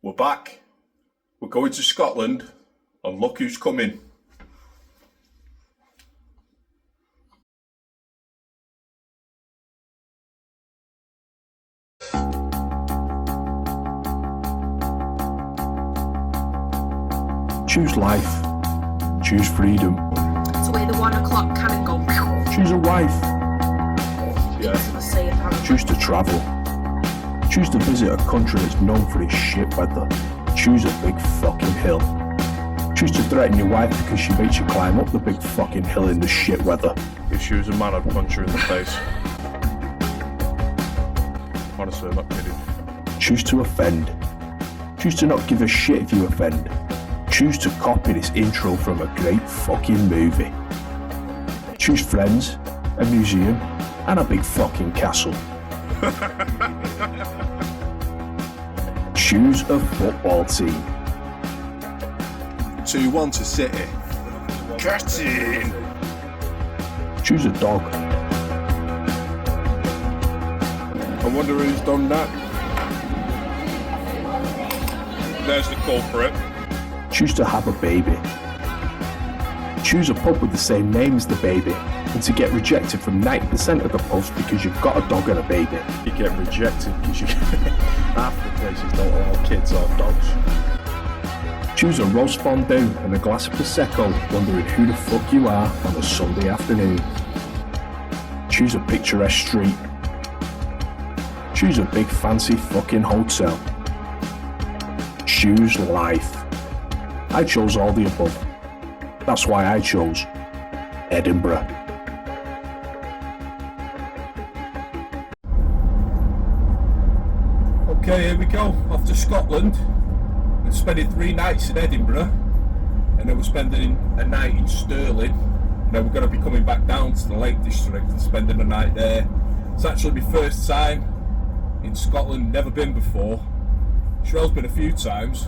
We're back. We're going to Scotland, and look who's coming. Choose life. Choose freedom. It's where the 1 o'clock cannon go. Choose a wife. Yeah. Choose to travel. Choose to visit a country that's known for its shit weather. Choose a big fucking hill. Choose to threaten your wife because she makes you climb up the big fucking hill in the shit weather. If she was a man, I'd punch her in the face. Honestly, I'm not kidding. Choose to offend. Choose to not give a shit if you offend. Choose to copy this intro from a great fucking movie. Choose friends, a museum, and a big fucking castle. Choose a football team. 2-1 to City. Captain! Choose a dog. I wonder who's done that. There's the culprit. Choose to have a baby. Choose a pub with the same name as the baby, and to get rejected from 90% of the pubs because you've got a dog and a baby. You get rejected because you half the places don't allow kids or dogs. Choose a roast fondue and a glass of Prosecco, wondering who the fuck you are on a Sunday afternoon. Choose a picturesque street. Choose a big fancy fucking hotel. Choose life. I chose all the above. That's why I chose Edinburgh. Okay, here we go. Off to Scotland. We're spending 3 nights in Edinburgh, and then we're spending a night in Stirling. And then we're going to be coming back down to the Lake District and spending the night there. It's actually my first time in Scotland, never been before. Sheryl's been a few times.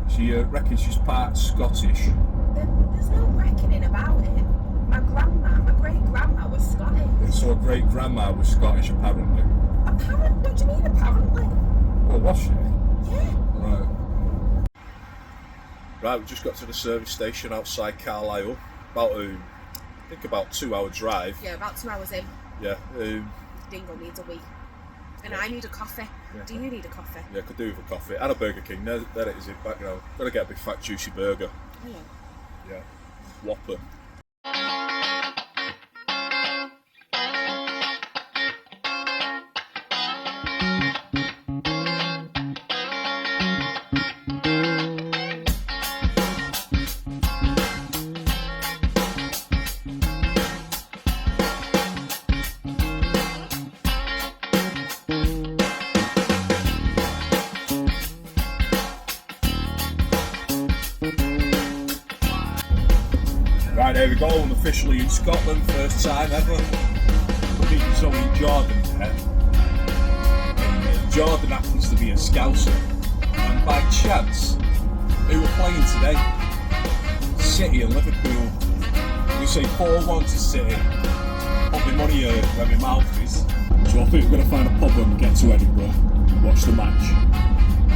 She reckons she's part Scottish. There's no reckoning about it. My great-grandma was Scottish. And so her great-grandma was Scottish, apparently. Apparently? What do you mean, apparently? Well, was she? Yeah. Right. Right, we just got to the service station outside Carlisle. About, I think about 2-hour drive. Yeah, about 2 hours in. Yeah. Dingo needs a wee. And I need a coffee. Yeah. Do you need a coffee? Yeah, could do with a coffee. And a Burger King. There it is in background. Gotta get a big fat juicy burger. Yeah. Yeah. Whopper. Right, there we go, I'm officially in Scotland, first time ever. Meeting Zoe and Jordan there. And Jordan happens to be a Scouser. And by chance, who were playing today? City and Liverpool. We say 4-1 to City. Put my money where my mouth is. So I think we're going to find a pub when we get to Edinburgh and watch the match.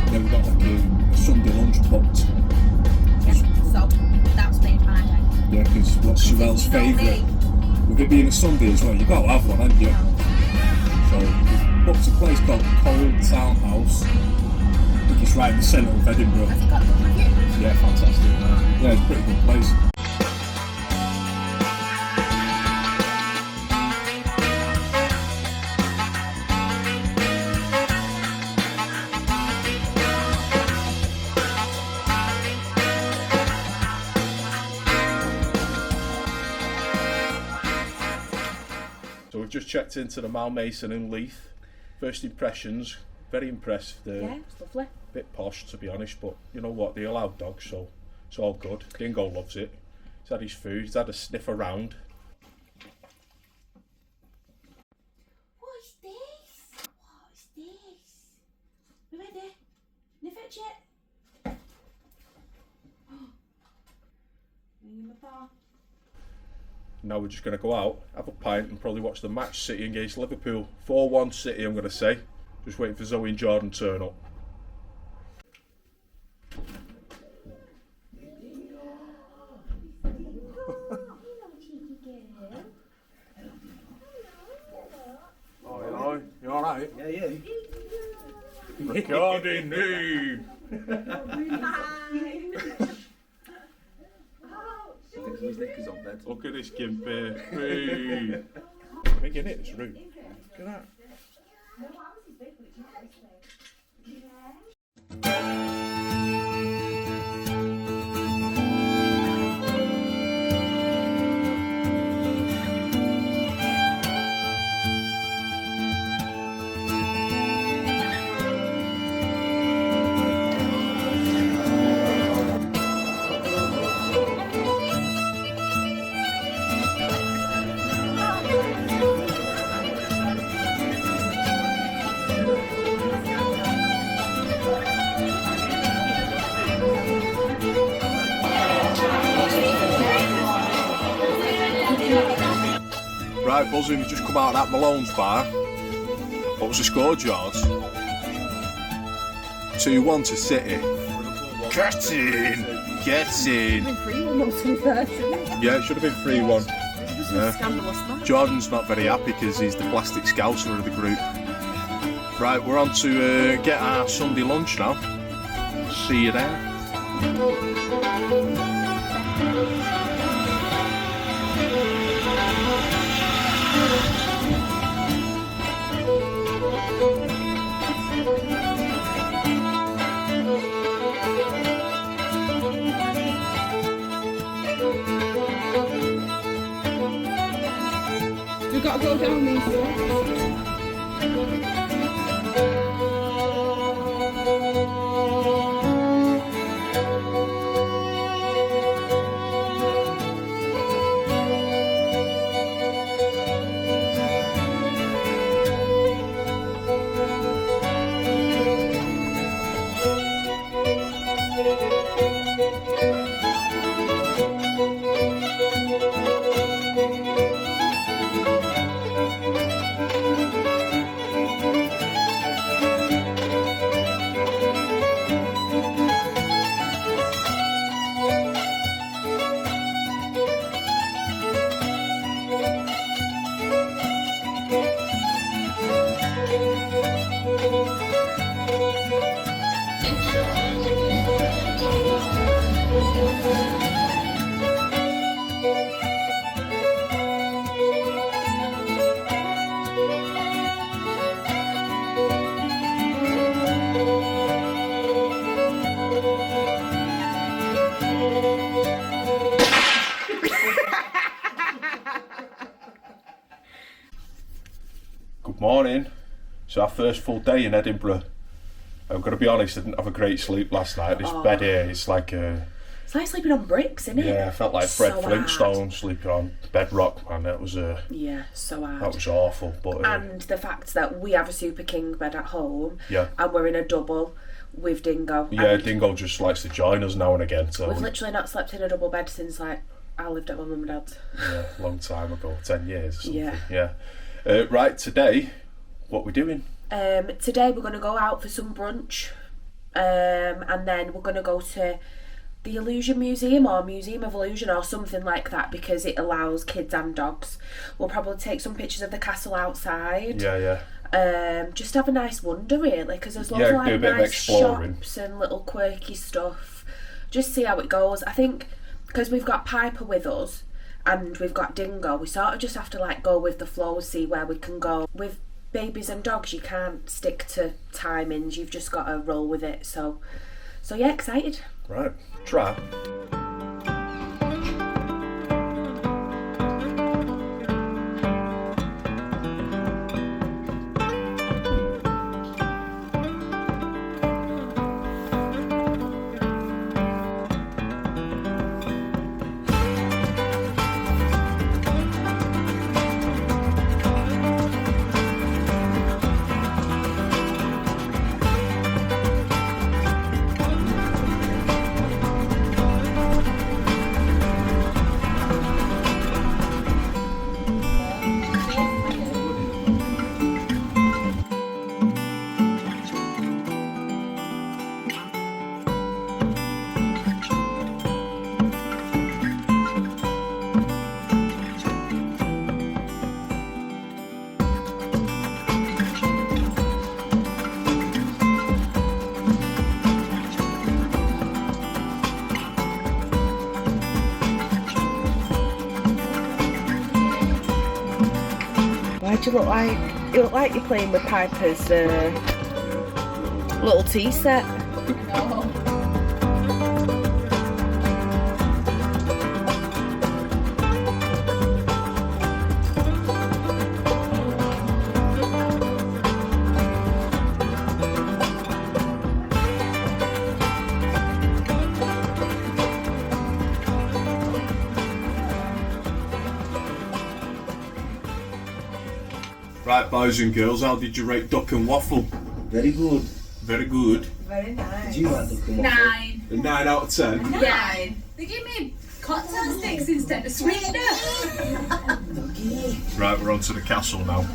Then we've got like a Sunday lunch booked. So, that's made my day. Yeah, because what's Cheryl's favourite? With it being a Sunday as well, you've got to have one, haven't you? So we've booked a place called Cold Townhouse. I think it's right in the centre of Edinburgh. Has it got good reviews? Yeah, fantastic. Yeah, it's a pretty good place. So we've just checked into the Mal Mason in Leith. First impressions, very impressed. Yeah, it's lovely. Bit posh to be honest, but you know what, they allow dogs, so it's all good. Dingo loves it. He's had his food, he's had a sniff around. What is this? What is this? You ready? Sniff it yet? Ringing my paw. Now we're just going to go out, have a pint and probably watch the match. City against Liverpool. 4-1 City, I'm going to say. Just waiting for Zoe and Jordan to turn up. Yeah, you. Recording me. His knickers on bed. Look at this gimpy. Hey. Big in it, this room. Look at that. Right, buzzing, we just come out of that Malone's bar. What was the score, George? 2-1 to City. Get in! Get in! Yeah, it should have been 3-1. Yeah. Jordan's not very happy because he's the plastic scouser of the group. Right, we're on to get our Sunday lunch now. See you there. We've got to go down these stairs. Good morning. It's our first full day in Edinburgh. I'm going to be honest, I didn't have a great sleep last night. This bed here, it's like It's like sleeping on bricks, isn't it? yeah, I felt like Fred Flintstone sleeping on bedrock, man. That was yeah, so hard. that was awful. But And the fact that we have a super king bed at home, yeah, and we're in a double with Dingo. yeah, and Dingo just likes to join us now and again. So we've literally not slept in a double bed since like I lived at my mum and dad's. yeah, long time ago, 10 years or something. Yeah. Right, today, what we doing? Today we're going to go out for some brunch, and then we're going to go to the Illusion Museum or Museum of Illusion or something like that because it allows kids and dogs. We'll probably take some pictures of the castle outside. Yeah. Just have a nice wander really because there's lots Yeah, of like do a bit of nice exploring. shops and little quirky stuff. Just see how it goes. I think because we've got Piper with us and we've got Dingo, we sort of just have to like go with the flow, see where we can go. With babies and dogs you can't stick to timings, you've just got to roll with it. So yeah, excited. Right, try. did you look like? You look like you're playing with Piper's little tea set. No. Right, boys and girls, how did you rate Duck and Waffle? Very good. Very good. Very nice. Did you like the come 9. A 9 out of 10. 9. They give me cocktail sticks instead of sweetener. Right, we're on to the castle now.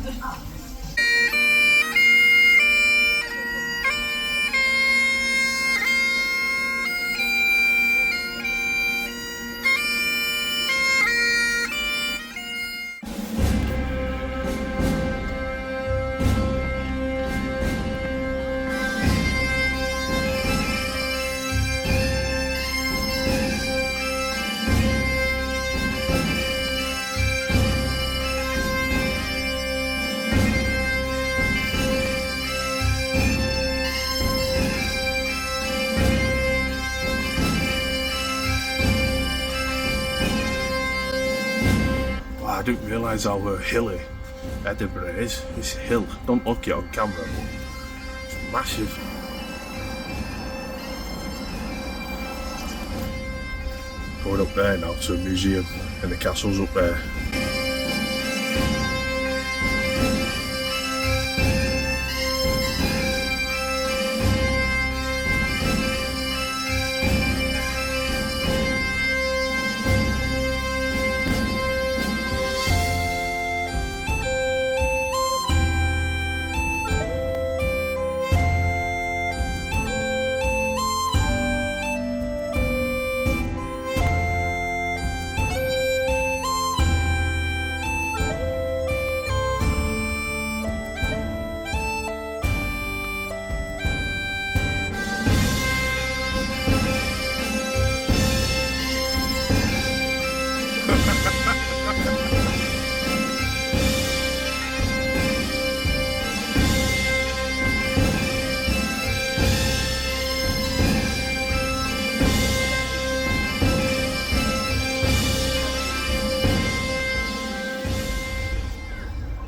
I didn't realise how hilly Edinburgh is. This hill, don't look it on camera, but it's massive. Going up there now to a museum, and the castle's up there.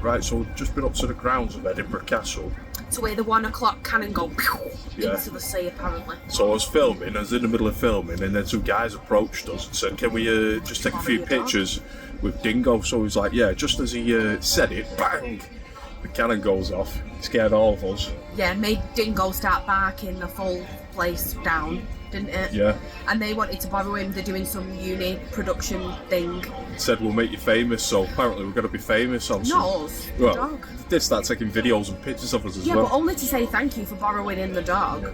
Right, so we've just been up to the grounds of Edinburgh Castle. To where the 1 o'clock cannon go Yeah. into the sea, apparently. So I was filming, I was in the middle of filming, and then some guys approached us and said, can we just take a few pictures with Dingo? So he was like, yeah, just as he said it, bang, the cannon goes off, scared all of us. Yeah, made Dingo start barking the full place down, didn't it? Yeah. And they wanted to borrow him, they're doing some uni production thing. Said we'll make you famous, so apparently we're going to be famous on some... Not us, the Well, dog. they start taking videos and pictures of us as Yeah, well. but only to say thank you for borrowing in the dog.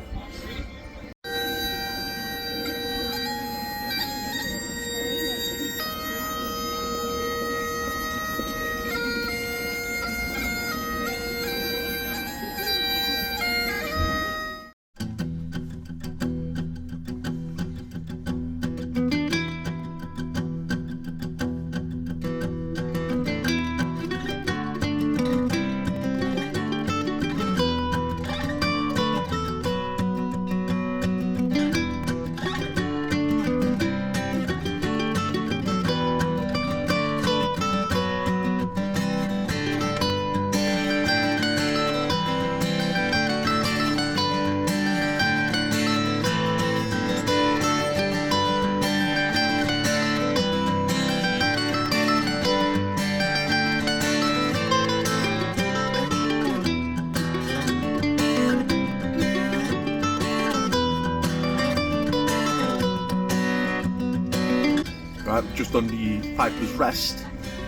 Right, we've just done the Piper's Rest.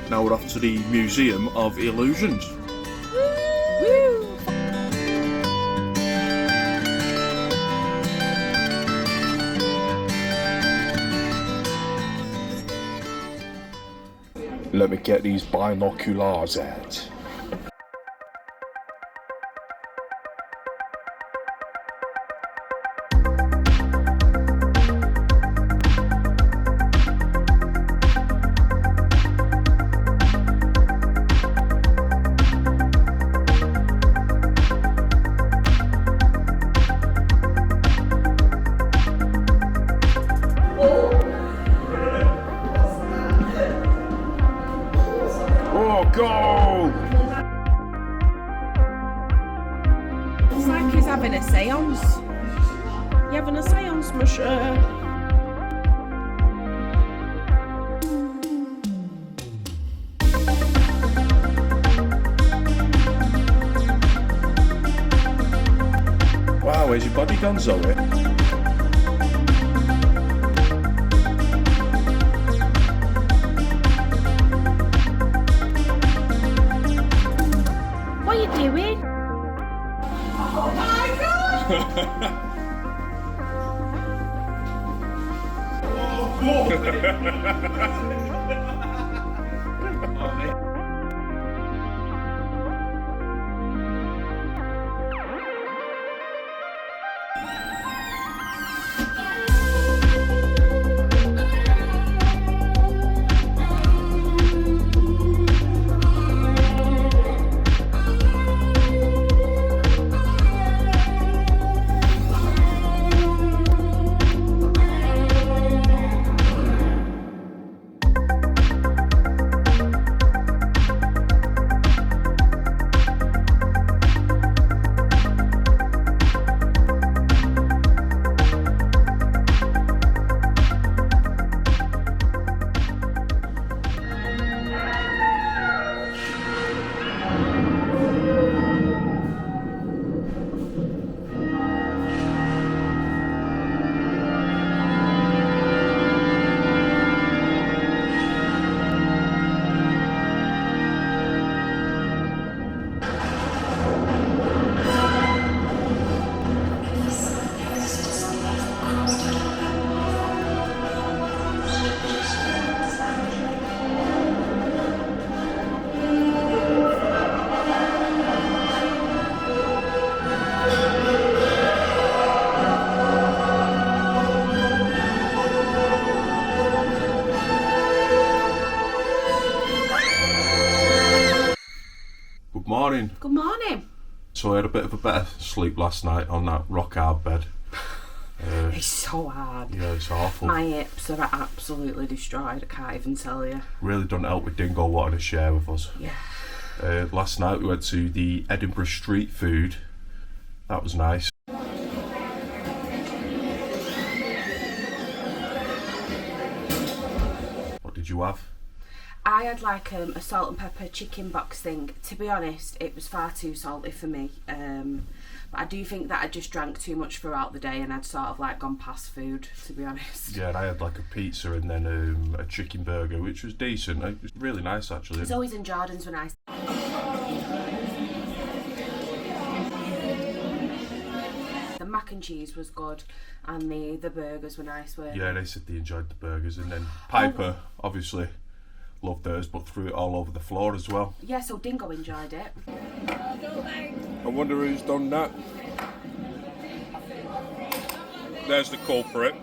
Now we're off to the Museum of Illusions. Woo! Let me get these binoculars out. go! It's like he's having a seance. You having a seance, monsieur? Wow, where's your body gone, Zoe? What are you doing? Oh my god! Good morning. Good morning. So I had a bit of a better sleep last night on that rock hard bed. It's so hard. Yeah, it's awful. My hips are absolutely destroyed. I can't even tell you. Really don't help with Dingo wanting to share with us. Yeah. Last night we went to the Edinburgh street food. That was nice. What did you have? I had like a salt and pepper chicken box thing. To be honest, it was far too salty for me. But I do think that I just drank too much throughout the day and I'd sort of like gone past food, to be honest. Yeah, and I had like a pizza and then a chicken burger, which was decent. It was really nice actually. It's always in Jordan's when I... The mac and cheese was good and the burgers were nice, weren't Yeah, they said they enjoyed the burgers, and then Piper obviously loved theirs but threw it all over the floor as well. Yeah, so Dingo enjoyed it. I wonder who's done that. There's the culprit.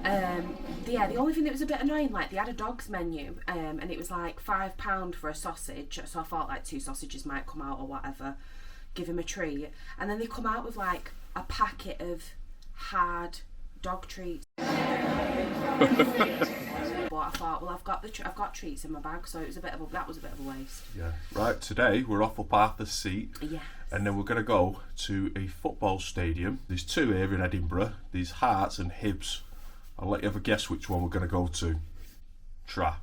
Yeah, the only thing that was a bit annoying, like they had a dog's menu, and it was like £5 for a sausage, so I thought like 2 sausages might come out or whatever, give him a treat, and then they come out with like a packet of hard dog treats. But I thought, well, I've got treats in my bag, so that was a bit of a waste. Yeah. Right, today we're off up Arthur's Seat. Yes. And then we're going to go to a football stadium. There's 2 here in Edinburgh. There's Hearts and Hibs. I'll let you have a guess which one we're going to go to. Try.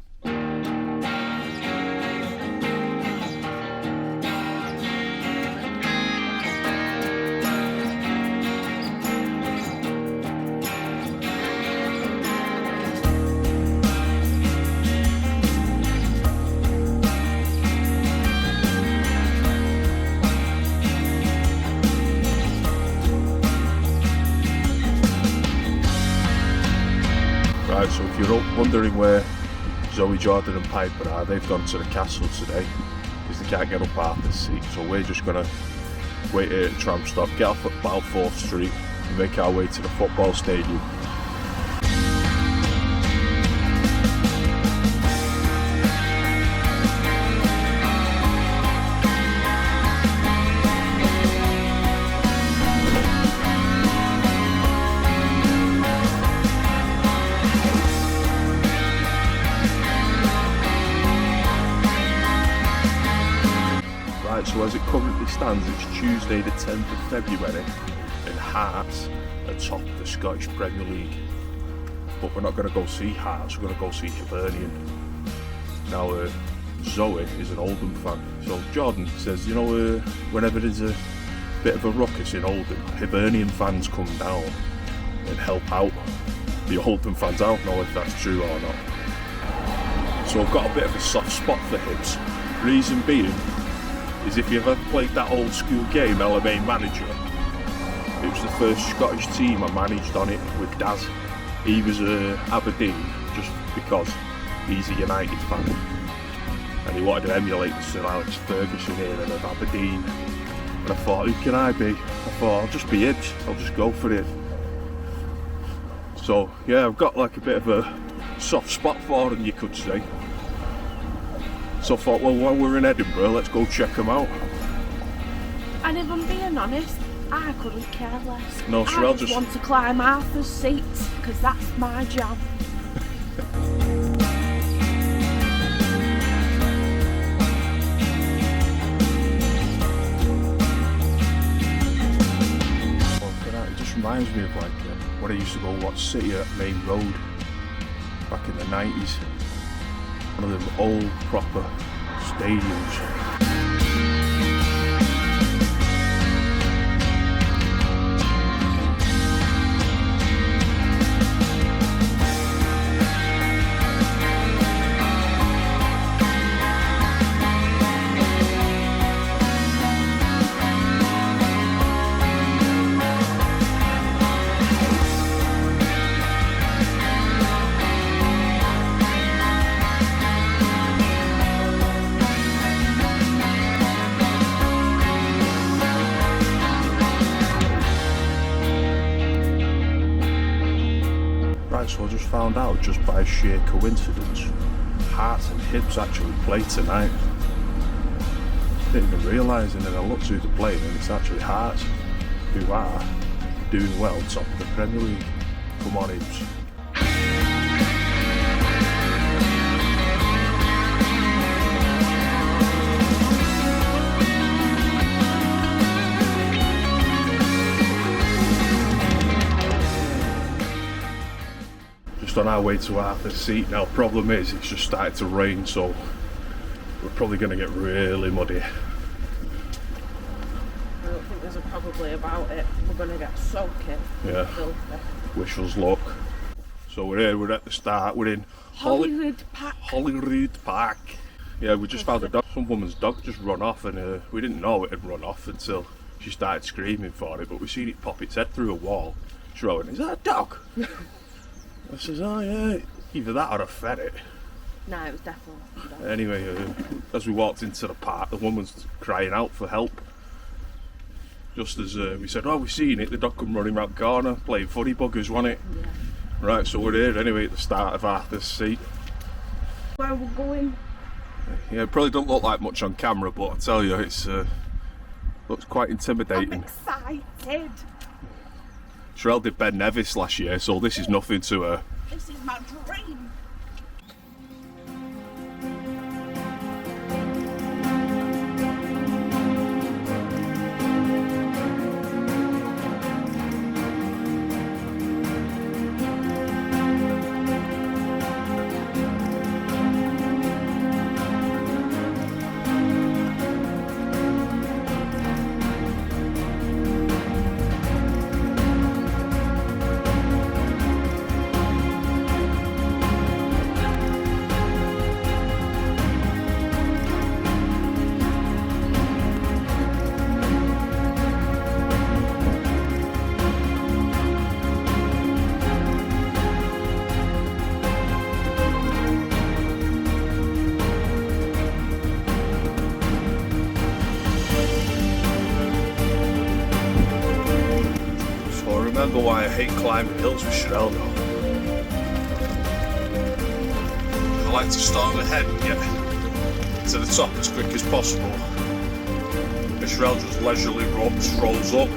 Right, so if you're wondering where Zoe, Jordan and Piper are, they've gone to the castle today because they can't get up Arthur's Seat. So we're just going to wait here at the tram stop, get off at Balfour Street and make our way to the football stadium. So as it currently stands, it's Tuesday the 10th of February and Hearts are top of the Scottish Premier League. But we're not going to go see Hearts, we're going to go see Hibernian. Now Zoe is an Oldham fan, so Jordan says, you know, whenever there's a bit of a ruckus in Oldham, Hibernian fans come down and help out the Oldham fans. I don't know if that's true or not. So I've got a bit of a soft spot for Hibs. Reason being is if you've ever played that old school game, LMA Manager, it was the first Scottish team I managed on it with Daz. He was Aberdeen just because he's a United fan. And he wanted to emulate the Sir Alex Ferguson era of Aberdeen. And I thought, who can I be? I thought, I'll just be Hibs, I'll just go for it. So yeah, I've got like a bit of a soft spot for them, you could say. So I thought, well, while we're in Edinburgh, let's go check them out. And if I'm being honest, I couldn't care less. No, I just want to climb Arthur's seat, because that's my jam. It just reminds me of like when I used to go watch City at Main Road back in the 90s. One of them old proper stadiums. So I just found out, just by sheer coincidence, Hearts and Hibs actually play tonight. Didn't even realise, and then I looked who they're playing, and it's actually Hearts, who are doing well top of the Premier League. Come on, Hibs. On our way to Arthur's Seat now. Problem is, it's just started to rain, so we're probably going to get really muddy. I don't think there's a probably about it. We're going to get soaking. Yeah. Filthy. Wish us luck. So we're here, we're at the start, we're in Holyrood Park. Holyrood Park. Yeah, we just found a dog, some woman's dog just run off, and we didn't know it had run off until she started screaming for it, but we seen it pop its head through a wall. She's going, is that a dog? I says, oh yeah, either that or a ferret. No, it was definitely. Anyway, as we walked into the park, the woman's crying out for help. Just as we said, oh, we've seen it, the dog come running round the corner, playing funny buggers, wasn't it? Yeah. Right, so we're here anyway at the start of Arthur's Seat. Where we're going? Yeah, it probably don't look like much on camera, but I tell you, it's looks quite intimidating. I'm excited. Sheryl did Ben Nevis last year, so this is nothing to her. This is my dream. Remember why I hate climbing hills with Sheryl now. I like to start ahead and get to the top as quick as possible. And Sheryl just leisurely strolls up.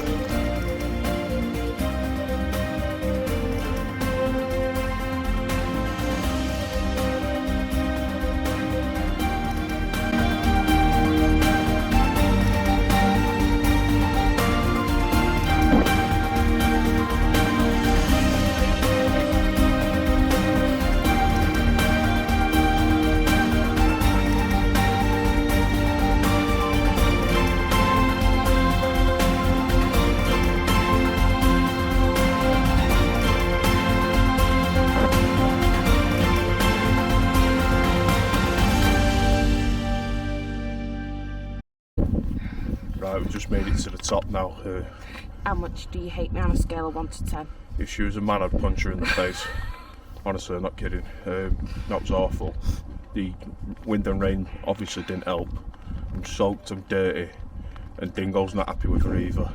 just made it to the top now. How much do you hate me on a scale of 1 to 10? If she was a man, I'd punch her in the face. Honestly, I'm not kidding. That was awful. The wind and rain obviously didn't help. I'm soaked, I'm dirty, and Dingo's not happy with her either.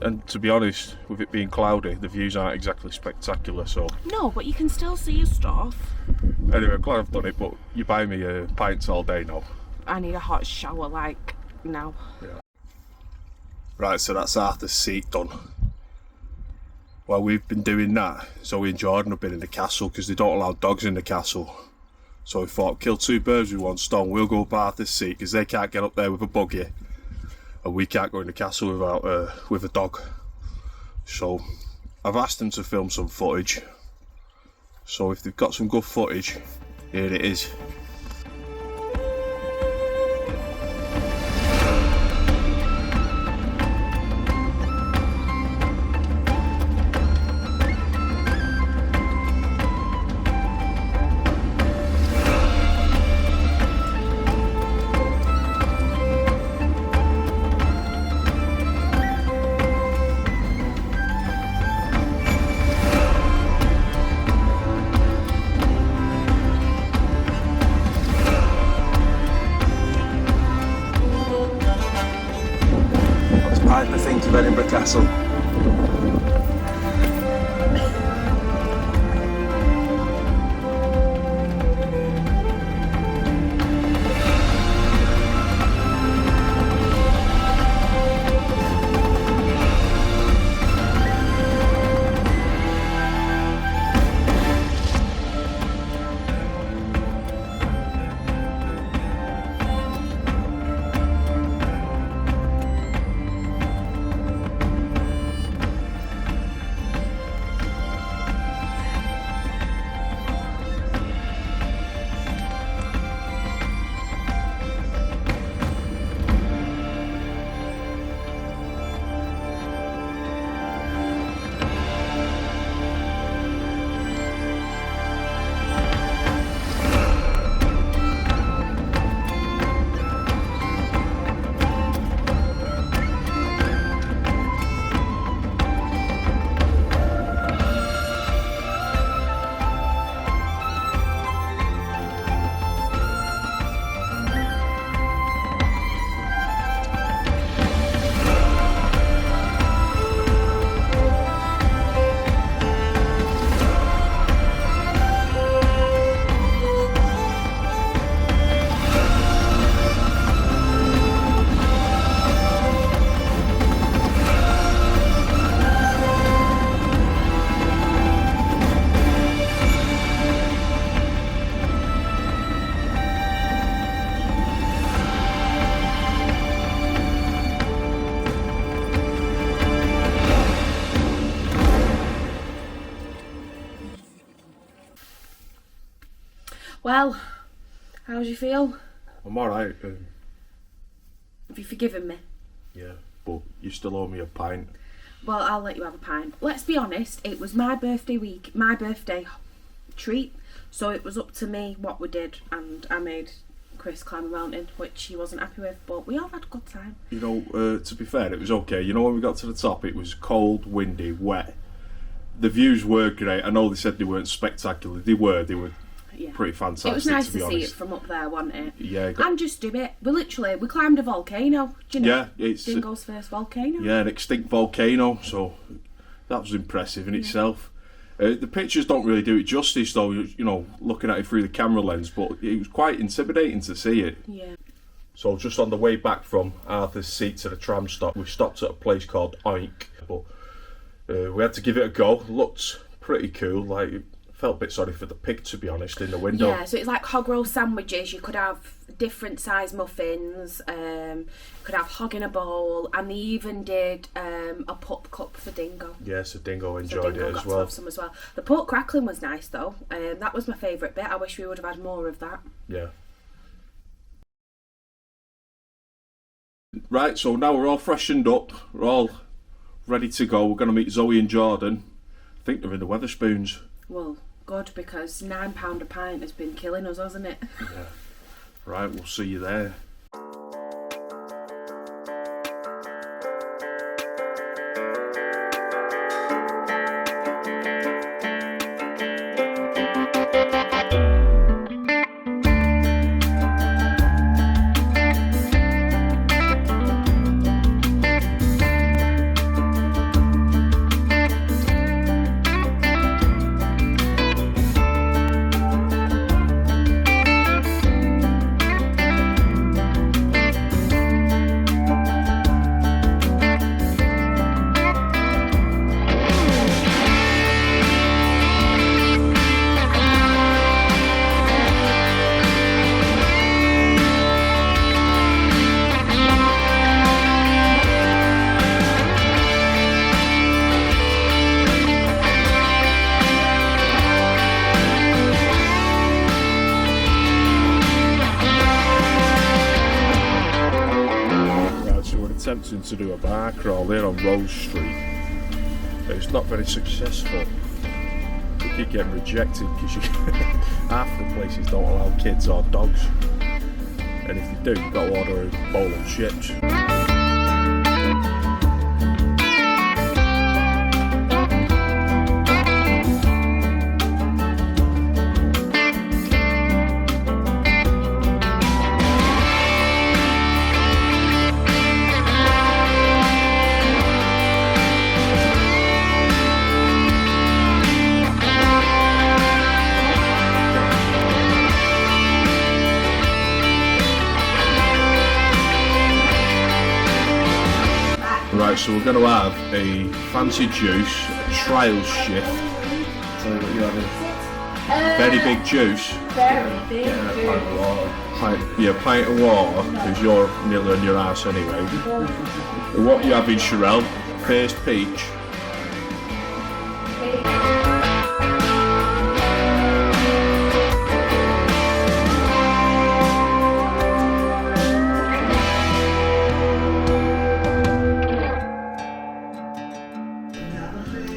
And to be honest, with it being cloudy, the views aren't exactly spectacular, so... No, but you can still see your stuff. Anyway, I'm glad I've done it, but you buy me pints all day now. I need a hot shower, like, now. Yeah. Right, so that's Arthur's Seat done. While we've been doing that, Zoe and Jordan have been in the castle because they don't allow dogs in the castle. So we thought, kill two birds with one stone. We'll go up Arthur's Seat because they can't get up there with a buggy, and we can't go in the castle without with a dog. So I've asked them to film some footage. So if they've got some good footage, here it is. I think of Edinburgh Castle. Well, how do you feel? I'm alright. Have you forgiven me? Yeah, but you still owe me a pint. Well, I'll let you have a pint. Let's be honest, it was my birthday week, my birthday treat, so it was up to me what we did, and I made Chris climb a mountain, which he wasn't happy with, but we all had a good time. You know, to be fair, it was okay. You know, when we got to the top, it was cold, windy, wet. The views were great. I know they said they weren't spectacular. They were Yeah. pretty fantastic. It was nice to be see honest. it from up there, wasn't it? Yeah. And just do it. We climbed a volcano. Do you know? Yeah, it's Dingo's first volcano. Yeah, an extinct volcano. So that was impressive in itself. The pictures don't really do it justice, though. You know, looking at it through the camera lens, but it was quite intimidating to see it. Yeah. So just on the way back from Arthur's Seat to the tram stop, we stopped at a place called Oink, but we had to give it a go. Looked pretty cool. Like, felt a bit sorry for the pig, to be honest, in the window. Yeah, so it's like hog roll sandwiches. You could have different size muffins. You could have hog in a bowl, and they even did a pup cup for Dingo. Yeah, so Dingo enjoyed So Dingo it got as to well. have some as well. The pork crackling was nice though. That was my favourite bit. I wish we would have had more of that. Yeah. Right, so now we're all freshened up. We're all ready to go. We're going to meet Zoe and Jordan. I think they're in the Weatherspoons. Well, good, because £9 a pint has been killing us, hasn't it? Yeah. Right, we'll see you there. to do a bar crawl here on Rose Street. It's not very successful. We keep getting rejected because half the places don't allow kids or dogs. And if you do, you've got to order a bowl of chips. Right, so we're going to have a fancy juice, a trial shift. Tell me what you're having. Very big juice. Very big. Pint of water, because you're nearly on your ass anyway. And what you having, Sheryl? Paste peach.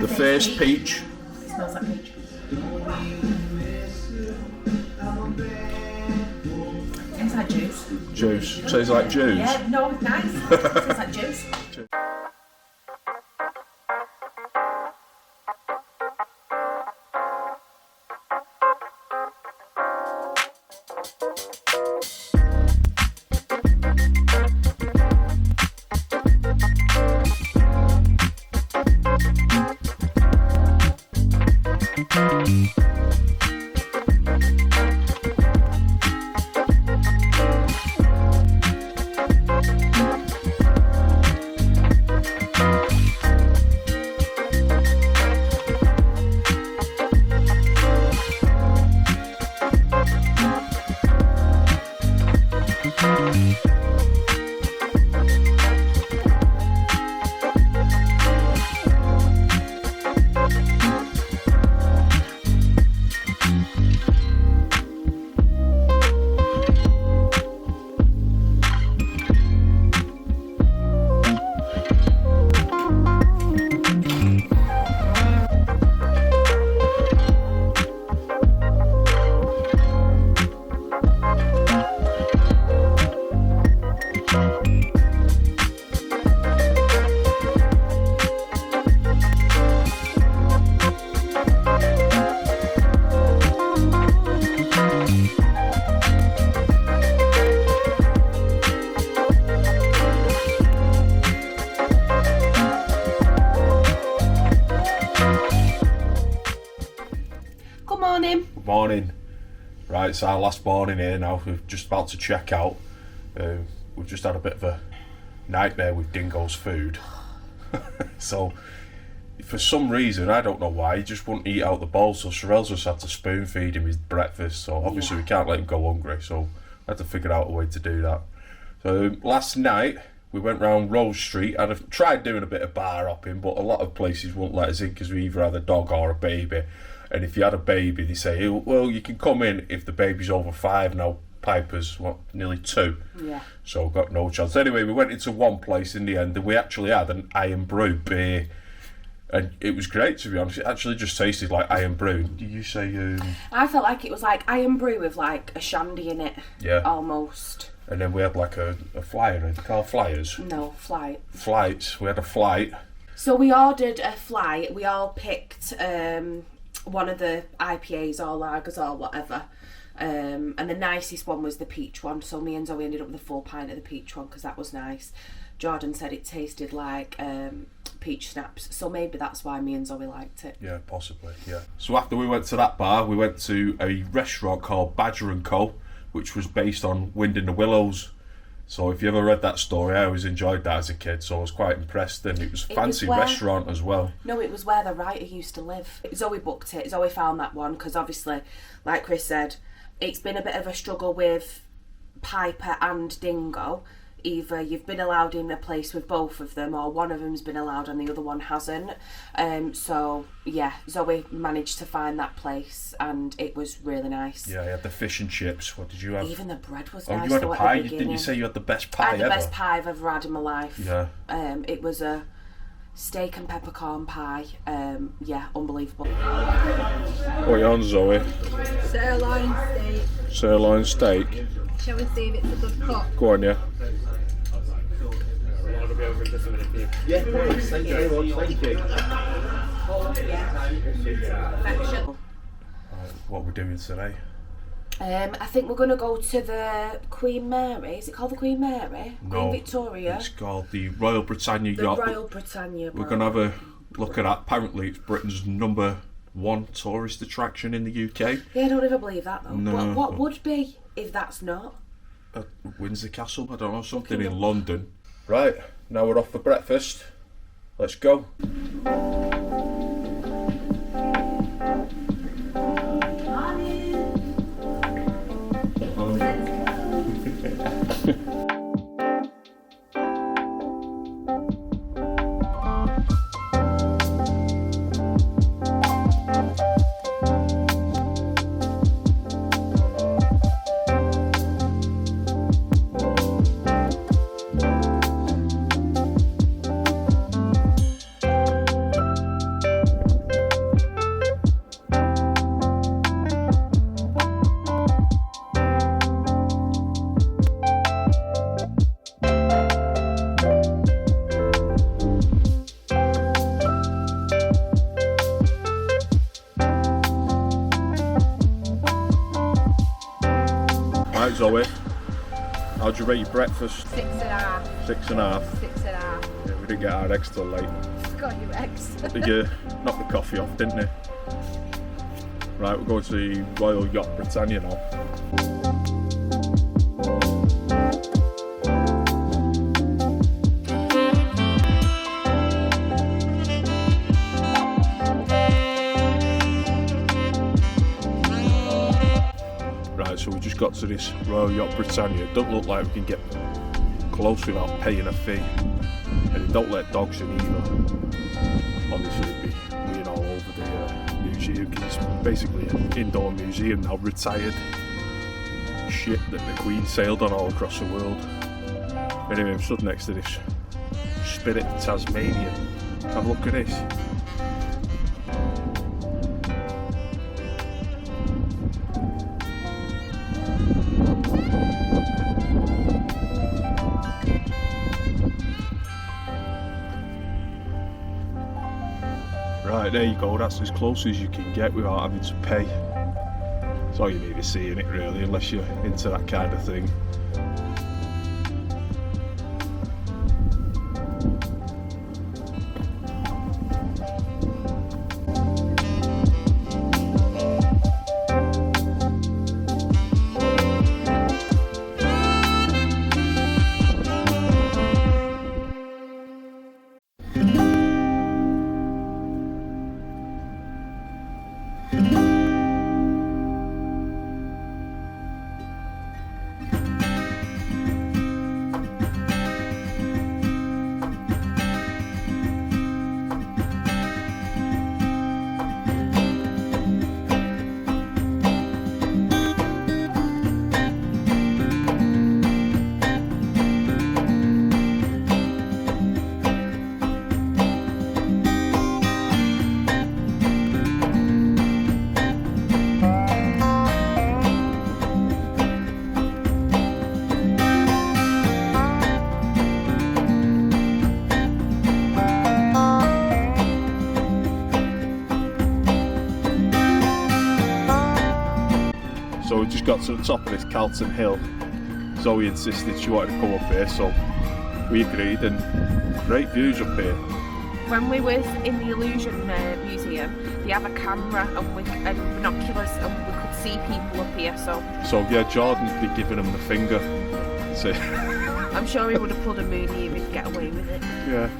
The first peach. It smells like peach. Tastes like juice. Juice. Tastes like juice. Yeah, no, nice. Tastes like juice. Morning. Right, it's our last morning here now. We're just about to check out. We've just had a bit of a nightmare with Dingo's food. So, for some reason, I don't know why, he just wouldn't eat out the bowl, so Sheryl's just had to spoon feed him his breakfast, so obviously we can't let him go hungry, so I had to figure out a way to do that. So, last night, we went round Rose Street. I'd tried doing a bit of bar hopping, but a lot of places won't let us in because we either had a dog or a baby. And if you had a baby, they say, well, you can come in if the baby's over 5 now. Piper's, nearly 2. Yeah. So got no chance. Anyway, we went into one place in the end, and we actually had an Iron Brew beer. And it was great, to be honest. It actually just tasted like Iron Brew. Did you say... I felt like it was like Iron Brew with like a shandy in it. Yeah. Almost. And then we had like a flyer. Are they called flyers? No, flight. Flights. We had a flight. So we ordered a flight. We all picked one of the IPAs or lagers or whatever. And the nicest one was the peach one. So me and Zoe ended up with a full pint of the peach one because that was nice. Jordan said it tasted like peach snaps, so maybe that's why me and Zoe liked it. Yeah, possibly, yeah. So after we went to that bar, we went to a restaurant called Badger & Co, which was based on Wind in the Willows. So if you ever read that story, I always enjoyed that as a kid, so I was quite impressed. And it was a fancy restaurant as well. No, it was where the writer used to live. Zoe booked it. Zoe found that one because obviously, like Chris said, it's been a bit of a struggle with Piper and Dingo. either you've been allowed in a place with both of them, or one of them's been allowed and the other one hasn't. So yeah, Zoe managed to find that place, and it was really nice. Yeah, I had the fish and chips. What did you have? Even the bread was Oh, nice. you had a though, pie? at the Didn't you say you had the best pie I had the ever? best pie I've ever had in my life. Yeah. It was a steak and peppercorn pie. Yeah, unbelievable. What are you on, Zoe? Sirloin steak. Sirloin steak. Shall we see if it's a good cook? Go on, yeah. Yeah, thanks. Thank you very much. Thank you. Perfection. What are we doing today? I think we're going to go to the Queen Mary. Is it called the Queen Mary? No, Queen Victoria? It's called the Royal Britannia The Yacht. Royal Britannia. We're going to have a look at that. Apparently it's Britain's #1 tourist attraction in the UK. Yeah, I don't ever believe that though. No. What would be if that's not? Windsor Castle, I don't know, something in London. Right, now we're off for breakfast. Let's go. Right, Zoe, how'd you rate your breakfast? 6.5. 6.5. 6.5. Yeah, we didn't get our eggs till late. Got your eggs. Did you knock the coffee off, didn't you? Right, we're going to the Royal Yacht Britannia now. Right, so we just got to this Royal Yacht Britannia. It don't look like we can get close without paying a fee. And they don't let dogs in either. Obviously it'd be being all over the museum, because it's basically an indoor museum now, retired ship that the Queen sailed on all across the world. Anyway, I'm stood next to this Spirit Tasmania. Have a look at this. Right, there you go, that's as close as you can get without having to pay. That's all you need to see in it really, unless you're into that kind of thing. So we just got to the top of this Calton Hill. Zoe insisted she wanted to come up here, so we agreed, and great views up here. When we was in the Illusion Museum, they have a camera and binoculars, and we could see people up here. So yeah, Jordan's been giving him the finger. So, I'm sure he would have pulled a Mooney if he'd get away with it. yeah.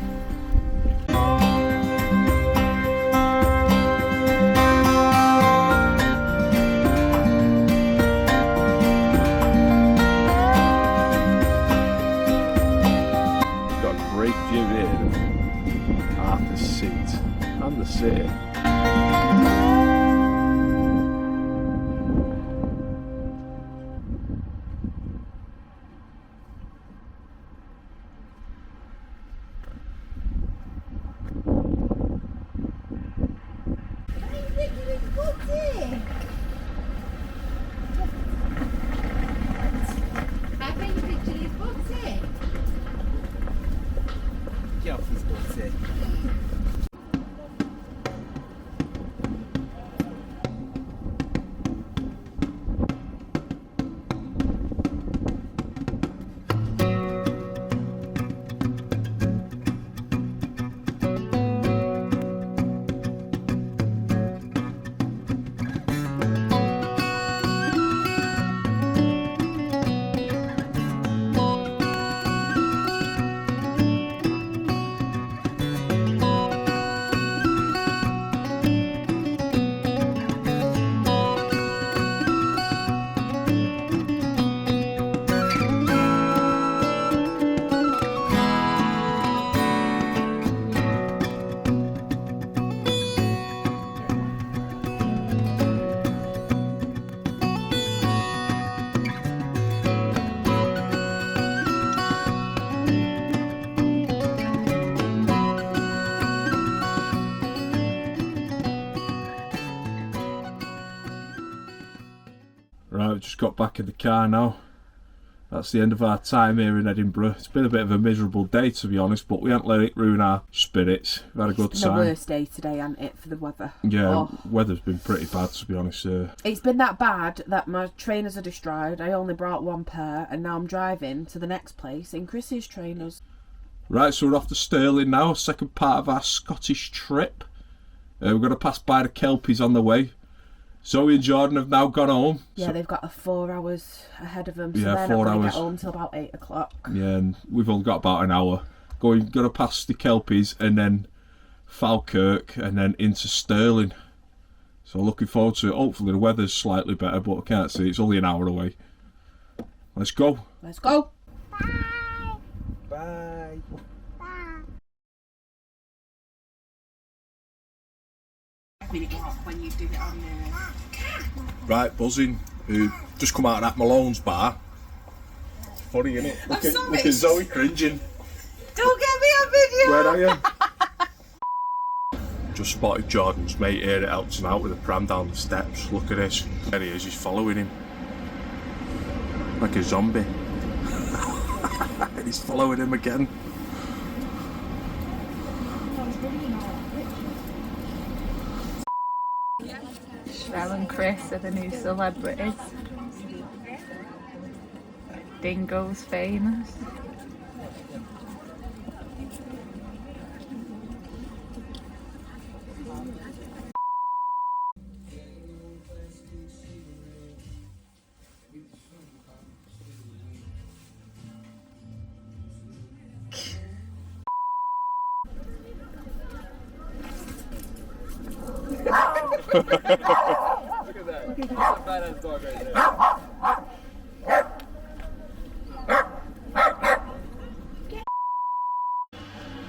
Right, we've just got back in the car now. That's the end of our time here in Edinburgh. It's been a bit of a miserable day, to be honest, but we haven't let it ruin our spirits. We've had a good time. The worst day today, hasn't it, for the weather? Yeah, weather's been pretty bad, to be honest. It's been that bad that my trainers are destroyed. I only brought one pair, and now I'm driving to the next place in Chris's trainers. Right, so we're off to Stirling now, second part of our Scottish trip. We're going to pass by the Kelpies on the way. Zoe and Jordan have now gone home. Yeah, so they've got 4 hours ahead of them, so yeah, they're 4 not going to hours. get home till about 8 o'clock. Yeah, and we've only got about an hour. Going to pass the Kelpies and then Falkirk and then into Stirling. So looking forward to it. Hopefully the weather's slightly better, but I can't see. It's only an hour away. Let's go. Let's go. Bye. When you do it on Right, buzzing. Just come out of that Malone's bar. Funny, innit? Look at Zoe cringing. Don't get me on video! Where are you? Just spotted Jordan's mate here. It helps him out with a pram down the steps. Look at this. There he is, he's following him. Like a zombie. He's following him again. Sheryl and Chris are the new celebrities. Dingo's famous. Look at that. That's a badass dog right there.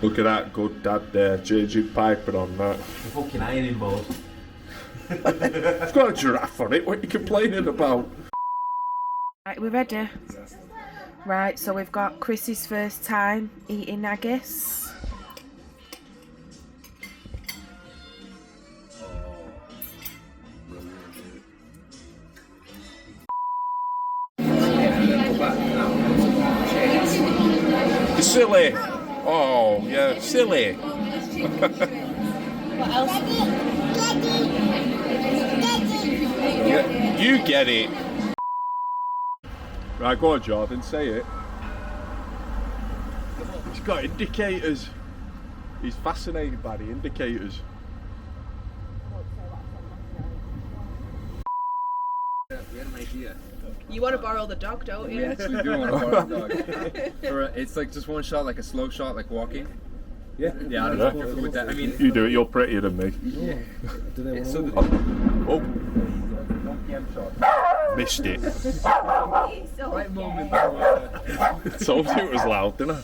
Look at that good dad there, changing Piper on that. The fucking ironing board. It's got a giraffe on it, what are you complaining about? Right, we're ready. Right, so we've got Chris's first time eating haggis. Silly! Oh, yeah, silly! What else? Yeah, you get it! Right, go on, Jordan, say it. He's got indicators. He's fascinated by the indicators. We had an idea. You want to borrow the dog, don't you? We actually do want to borrow the dog. It's like just one shot, like a slow shot, like walking. Yeah, yeah. I'm careful with that. I mean, You do it, you're prettier than me. yeah. Do So Oh, missed it. right moment. Told you it was loud, didn't I?